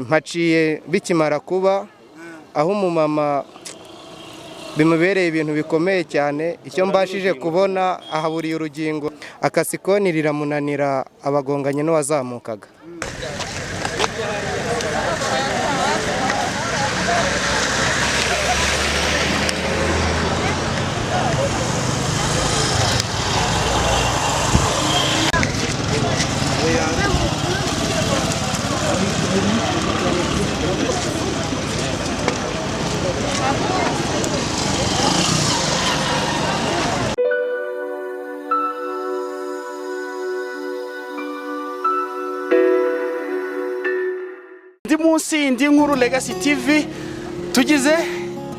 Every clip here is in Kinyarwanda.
mpaciye bikimara kuba aho umumama bimubereye ibintu bikomeye cyane. Icyo mbashije kubona ahaburiye urugingo, akasikoni riramunanira abagonganye n'uwazamukaga. Ndi munsi indi nkuru Legacy TV tugize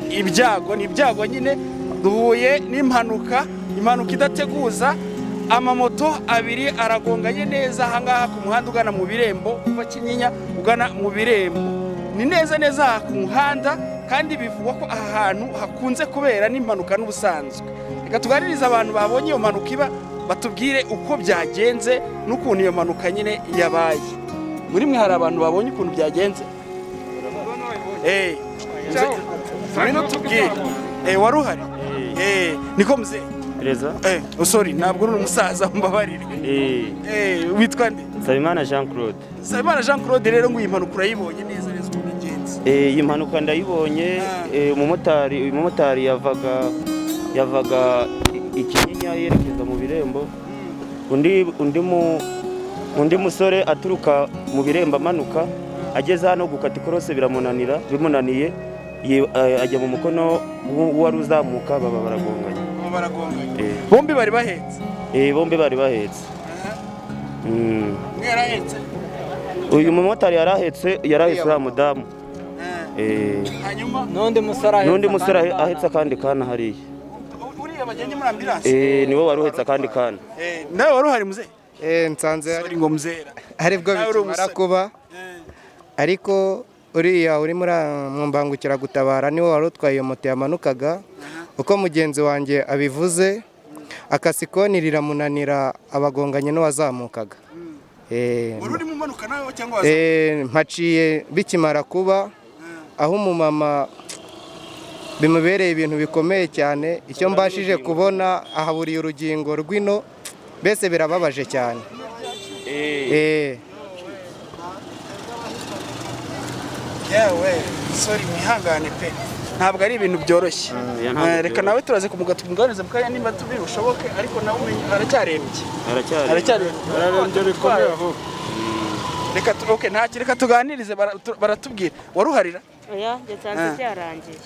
ibyago, ni ibyago nyine duhuye n'impanuka idateguza. Amamoto abiri aragonganye neza ahangaha ku muhanda ugana mu birembo, kuva Kinyinya ugana mu birembo. Ni neza ku muhanda, kandi bivugwa ko aha hantu hakunze kubera n'impanuka n'ubusanzwe. Reka tuganirize abantu babonye iyo mpanuka iba, batubwire uko byagenze n'ukuntu iyo mpanuka nyine yabaye. Muri mwe hari abantu babonye ukuntu byagenze? Tubwire. Wari uhari? Niko mzee? Reza? Sorry, ntabwo uri umusaza, mbabarire. Witwa nde? Nsabimana Jean Claude. Nsabimana Jean Claude, rero ngo iyi mpanuka urayibonye neza uko byagenze? Iyi mpanuka ndayibonye. Umumotari yavaga Ikinyinya yerekeza mu birembo. Undi musore aturuka mu birembo amanuka, ageze hano gukata ikorose bimunaniye ajya mu mukono wari uzamuka, baba baragonganye. Bombi bari bahetse? Bombi bari bahetse. Yarahetse? Uyu mumotari yarahetse uriya mudamu. Hanyuma n'undi musore ahetse akandi kana hariya. Uriya bajyanye muri ambulance? Niwe wari uhetse akandi kana. Nawe wari uhari muzee? Nsanze ari ngo muzera aribwo bikimara kuba, ariko uriya uri muri mbangukira gutabara niwe wari utwaye iyo moto yamanukaga. Uko mugenzi wanjye abivuze, akasikoni riramunanira abagonganye n'uwazamukaga. Uri mu mpanuka nawe cyangwa wazamuka? Mpaciye bikimara kuba aho umumama bimubereye ibintu bikomeye cyane. Icyo mbashije kubona ahaburiye urugingo rw'ino, bese birababaje cyane. Yewe, sorry, mwihangane pe, ntabwo ari ibintu byoroshye. Reka nawe turaze kumuganiza mukanya nimba tubirushoboke, ariko nawe aracyarembye. Aracyarembye bikomeye aho. Reka tuganirize, baratubwira. Wari uharira? Oya, nsanze byarangiye.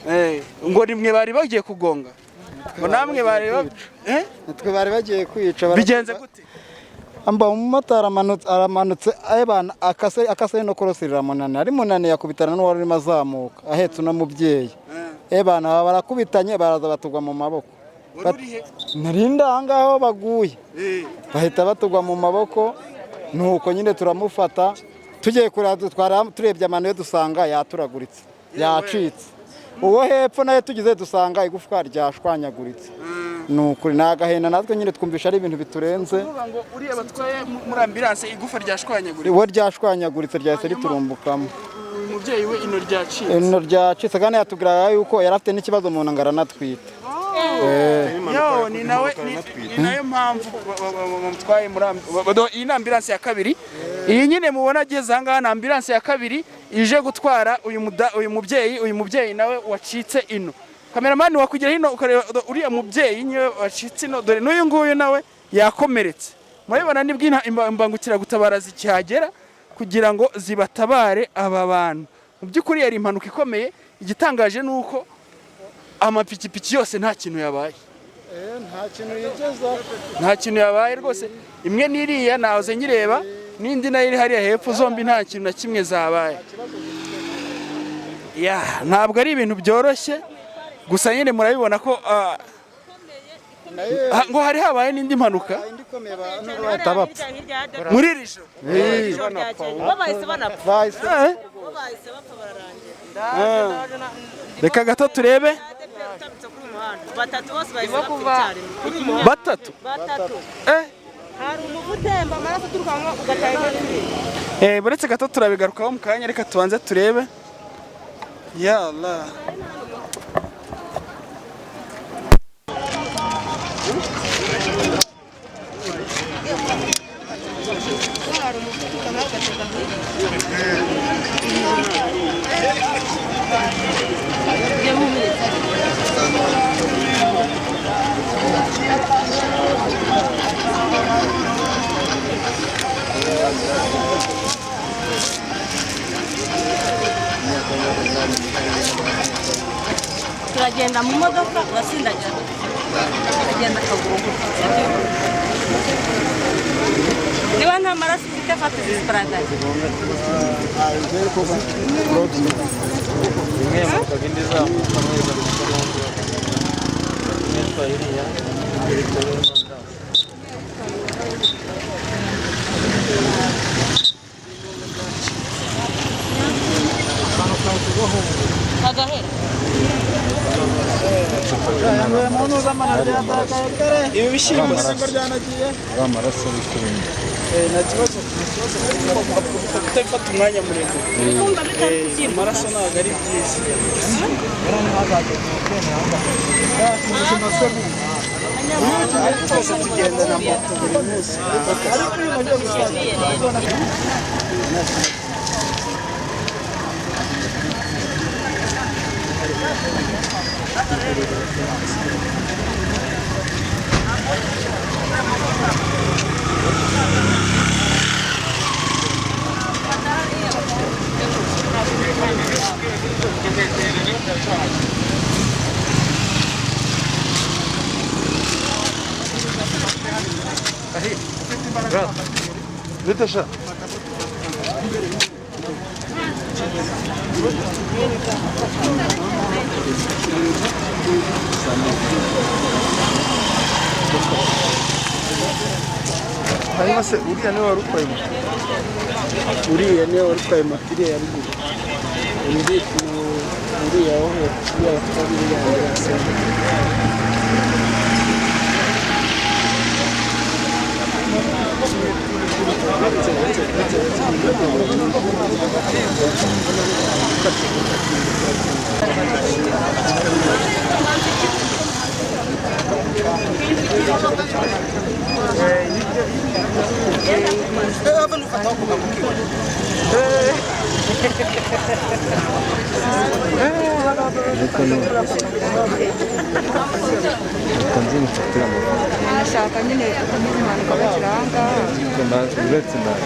Ngo nimwe bari bagiye kugonga? Ngo namwe bari Natwe bari bagiye kwica. Bigenze gute? Amba umumotari aramanutse ayebana akase no korose riramunana, ari munane yakubitana n'uwari urimo azamuka ahetse uno mubyeyi. Ebana barakubitanye, baraza batugwa mu maboko. Narinda ahangaho baguye, bahita batugwa mu maboko. Nuko nyine turamufata, tugiye turebye amano yo dusanga yaturaguritse, yacitse. Uwo hepfo naye tugize dusanga igufwa ryashwanyaguritse. Nukuri nagahena, natwe nyine twumvisha ari ibintu biturenze. Ngo uriya batwaye muri ambulance igufa ryashwanyaguritse? Uwo ryashwanyaguritse ryahise riturumbukamo. Umubyeyi we ino ryacitse kandi yatubwiraga yuko yari afite n'ikibazo mu nda ngaranatwite. Ni nayo mpamvu bamutwaye muri iyi ambulance ya kabiri. Iyi nyine mubona ageze ahangaha, na ambulance ya kabiri ije gutwara uyu mubyeyi nawe wacitse ino. Kameramani wakugera hino ukareba uriya mubyeyi niwe wacitse ino, dore n'uyu nguyu nawe yakomeretse. Murabibona nibwo imbangukira gutabara zikihagera kugira ngo zibatabare aba bantu. Mu by'ukuri yari impanuka ikomeye. Igitangaje nuko amapikipiki yose nta kintu yabaye. Nta kintu yabaye rwose. Imwe n'iriya nahoze nyireba, n'indi nayo iri hariya hepfo, zombi nta kintu na kimwe zabaye. Ntabwo ari ibintu byoroshye, gusa nyine murabibona ko ngo hari habaye n'indi mpanuka muri iri joro. Reka gato turebe. Batatu. Hari umuvutemba amaraso turuka ngo ugatanga buretse gato turabigarukaho mu kanya, reka tubanze turebe. Yalla turagenda mu modoka urasindagira uragenda akaguru niba nta maraso ufite fata disparagari agahera ibi bishyimbo byanagiye amaraso bikurinda nta kibazo utafata umwanya muremure. Amaraso ntabwo ari byiza. Twese tugenda na moto buri munsi. Natasha. Hanyuma se uriya niwe wari utwaye moto? Uriya niwe wari utwaye moto iriya ya ruguru. Uriya wo hepfo uriya watwaye iriya ambulance. Nashaka nyine impanuka bakiranga uretse nawe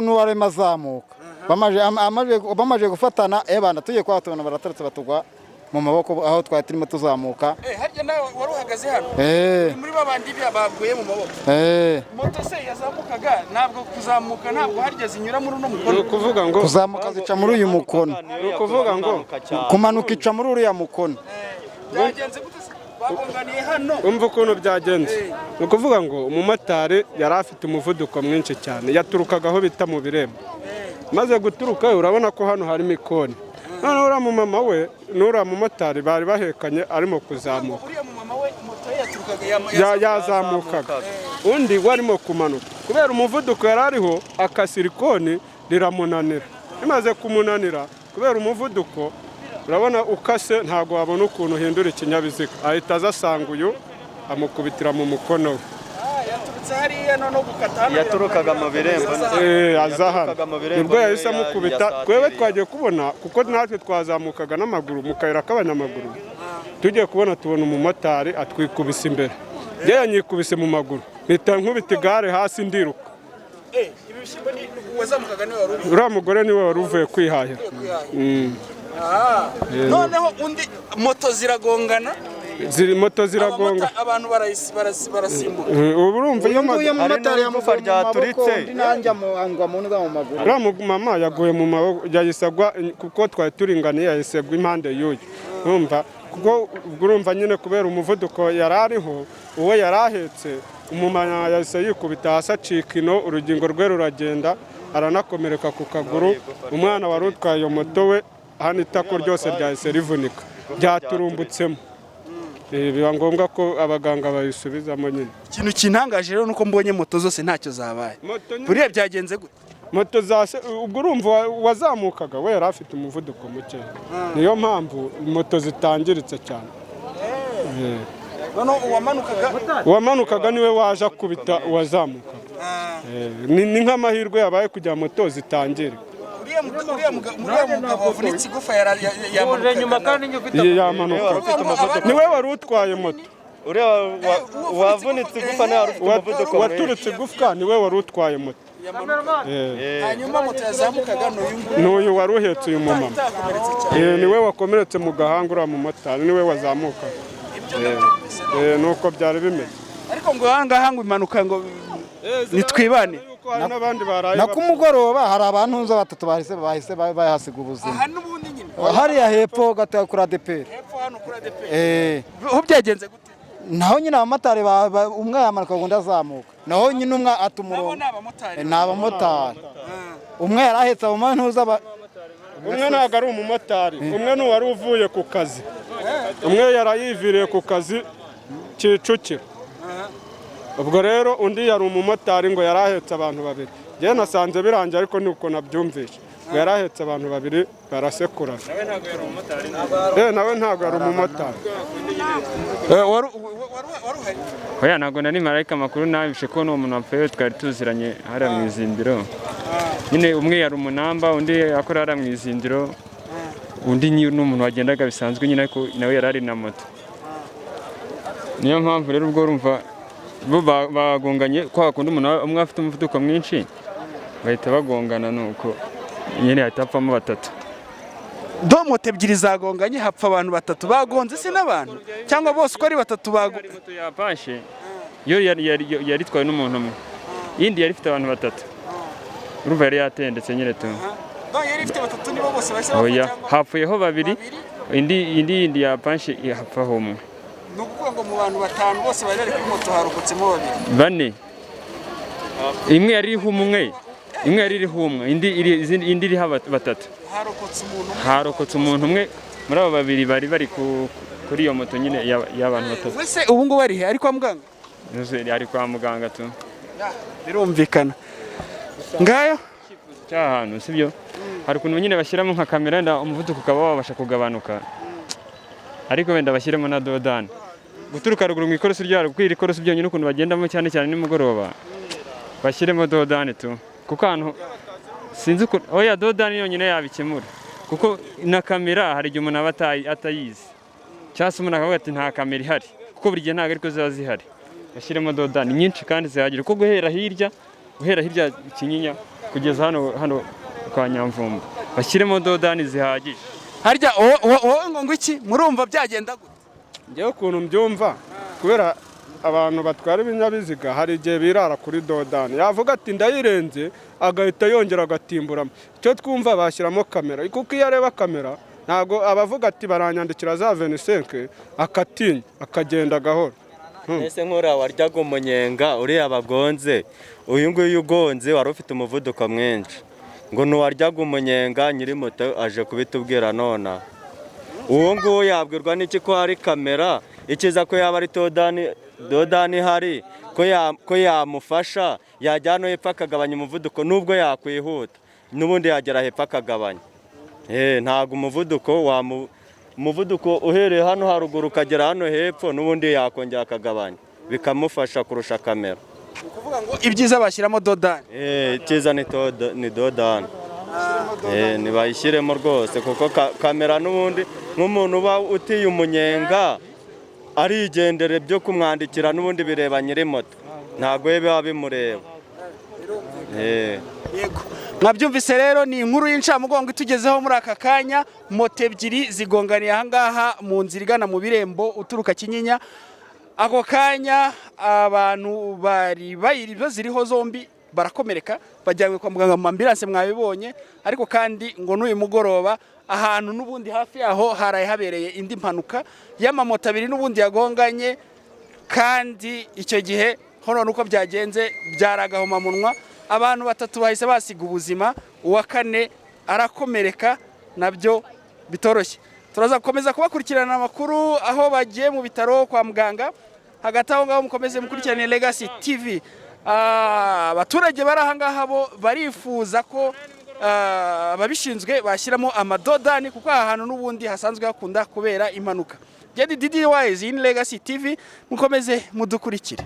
n'uwari mazamuka bamaje gufatana bana tugiye kwabatubona baratarutse batugwa mu maboko aho twari turimo tuzamuka. Harya nawe wari uhagaze hano muri babandi baguye mu maboko. Moto se yazamukaga ntabwo kuzamuka ntabwo harya zinyura muri uno mukono. Kuvuga ngo kuzamuka zica muri uyu mukono, kuvuga ngo kumanuka ica muri uriya mukono. Byagenze gute se? Bagonganiye hano. Umva ukuntu byagenze. Ni ukuvuga ngo umumotari yari afite umuvuduko mwinshi cyane, yaturukaga aho bita mu birembo. Maze guturuka urabona ko hano harimo ikoni. None uriya mumama we n'uriya mumotari bari bahekanye arimo kuzamuka. Uriya mumama we moto yaturukaga yazamukaga. Undi warimo kumanuka. Kubera umuvuduko yari ariho akasira ikoni riramunanira. Bimaze kumunanira kubera umuvuduko urabona ukase ntago wabona ukuntu uhindura ikinyabiziga. Ahita azasanga uyu amukubitira mu mukono we. Yaturukaga mu birembo azahana nibwo yahise amukubita. Twebwe twagiye kubona kuko natwe twazamukaga n'amaguru mu kayira k'abanyamaguru, tugiye kubona tubona umumotari atwikubise imbere. Njye yanyikubise mu maguru mpita nkubita igare hasi ndiruka. ibishyimbo ni wazamukaga niwe wari uri. uriya mugore niwe wari uvuye kwihahira. Noneho undi moto ziragongana. Moto ziragonga. Abantu barasimbuka. Ubu urumva iyo motari yamufa ryaturitse nanjye angwa mu nda mu maguru. uriya mama yaguye mu maboko yayisagwa kuko twari turinganiye yayisegwa impande y'uyu. Urumva kuko urumva nyine kubera umuvuduko yarariho uwo yarahetse umumanya yahise yikubita hasi acika ino urugingo rwe ruragenda aranakomereka ku kaguru. Umwana wari utwaye iyo moto we hano itako ryose ryahise rivunika ryaturumbutseho. Biba ngombwa ko abaganga bayisubizamo nyine. Ikintu kintangaje rero nuko mbonye moto zose ntacyo zabaye. Buriya byagenze gute? Moto zase ubwo urumva wazamukaga we yari afite umuvuduko muke. Niyo mpamvu moto zitangiritse cyane. Uwamanukaga niwe waje akubita uwazamukaga. Ni nk'amahirwe yabaye kugira moto zitangire. Uriya mugabo wavunitse igufa yamanuka. Niwe wari utwaye moto. uriya wavunitse igufa nawe ufite umuvuduko waturutse igufwa niwe wari utwaye moto. Hanyuma moto yazamukaga n'uyu wari uhetse uyu mumama. Niwe wakomeretse mu gahanga uriya mumotari niwe wazamuka. Nuko byari bimeze. Ariko ngo ahangaha ngo impanuka ngo nitwibane. Na kumugoroba hari abantu batatu bahise bahasiga ubuzima. Hariya hepfo gata kuri ADPR. Ho byagenze gute? Naho nyine abamotari umwe yamanuka undi azamuka. Naho nyine umwe atumurongo. Ni abamotari. Umwe yarahetse abamantuza umwe ntabwo ari umumotari. Umwe ni wari uvuye ku kazi. Umwe yarayiviriye ku kazi Kicukiro. Ubwo rero undi yari umumotari ngo yarahetse abantu babiri. Njye nasanze birangiye ariko nuko nabyumvishe. Yarahetse abantu babiri barasekura. Nawe ntabwo ari umumotari. Oya ntabwo nari marayika makuru nabishe ko n'uwo muntu wapfuye twari tuziranye hariya mu izindiro. Nyine umwe yari umunamba undi akora hariya mu izindiro. Undi ni umuntu wagendaga bisanzwe nyine ariko nawe yarari na moto. Niyo mpamvu rero ubwo urumva bo bagonganye kwa kundi umuntu umwe afite umuvuduko mwinshi bahita bagongana nuko nyine hatapfamo batatu. Moto ebyiri zagonganye hapfa abantu batatu bagonze se n'abantu cyangwa bose uko ari batatu bagonze. Moto yapashe yo yari twaye n'umuntu umwe indi yari ifite abantu batatu urumva yari yatendetse nyine tu. Yari ifite batatu nibo bose bashya. Oya hapfuyeho babiri indi yapashe hapfaho umwe. Nukuvuga ngo mu bantu batanu bose bari kuri moto harokotsemo babiri. Bane. Imwe yari umwe. Imwe yari umwe indi iri batatu. Harokotse umuntu umwe muri abo babiri bari kuri iyo moto nyine y'abantu batatu. Wese ubu ngo bari he ari kwa muganga? Ari kwa muganga tu. Birumvikana. Ngayo cyahantu sibyo. Hari ukuntu nyine bashyiramo nka kamera nda umuvuduko ukaba wabasha kugabanuka. Ariko wenda bashyiremo na dodani. Guturuka ruguru mu ikorosi ryaro kwiri ikorosi byonyine ukuntu bagendamo cyane nimugoroba. Bashyiremo dodani tu. Kuko ahantu sinzi ko oya dodani yonyine yabikemura. Kuko na kamera hari igihe umuntu aba atayizi. Cyase umuntu akavuga ati nta kamera ihari. Kuko buri gihe ntabwo ariko ziba zihari. Bashyiremo dodani nyinshi kandi zihagije. Kuko guhera hirya Kinyinya kugeza hano kwa Nyamvumba. Bashyiremo dodani zihagije. Harya ngo iki murumva byagenda gute? Ngewe ukuntu mbyumva kubera abantu batwara ibinyabiziga hari igihe birara kuri dodani yavuga ati ndayirenze agahita yongera agatimburamo. Icyo twumva bashyiramo kamera kuko iyo areba kamera ntabwo abavuga ati baranyandikira za 25 akatinya akagenda gahoro. Ese nkora waryaga umunyenga uriya bagonze uyu nguyu ugonze wari ufite umuvuduko mwinshi ngo nuwaryaga umunyenga nyiri moto aje kubitubwira nona. Uwo nguwo yabwirwa n'iki ko hari kamera ikiza ko yaba ari dodani hari ko yamufasha yajyana hepfo akagabanya umuvuduko nubwo yakwihuta n'ubundi yagera hepfo akagabanya. Ntabwo umuvuduko uhereye hano haruguru ukagera hano hepfo n'ubundi yakongera akagabanya bikamufasha kurusha kamera. Ukuvuga ngo ibyiza bashyiramo dodani. Icyiza ni dodani. Nibayishyiremo rwose kuko kamera n'ubundi nk'umuntu uba utiye umunyenga arigendere byo kumwandikira n'ubundi bireba nyiri moto ntabwo biba bimureba. yego mwabyumvise rero ni inkuru y'incamugongo itugezeho muri aka kanya. Moto ebyiri zigonganiye ahangaha mu nzira igana mu birembo uturuka Kinyinya. Ako kanya abantu bari bayirizo ziriho zombi barakomereka bajyanywe kwa muganga mu ambulance mwabibonye. Ariko kandi ngo n'uyu mugoroba ahantu n'ubundi hafi yaho haraye habereye indi mpanuka y'amamoto abiri n'ubundi yagonganye, kandi icyo gihe hono nuko byagenze byaragahoma munwa. Abantu batatu bahise basiga ubuzima, uwa kane arakomereka nabyo bitoroshye. Turaza gukomeza kubakurikirana amakuru aho bagiye mu bitaro kwa muganga. Hagati aho ngaho mukomeze mukurikirane Legacy TV. Abaturage bari ahangaha bo barifuza ko ababishinzwe bashyiramo amadodani kuko aha hantu n'ubundi hasanzwe hakunda kubera impanuka. Didi Wise in Legacy TV mukomeze mudukurikire.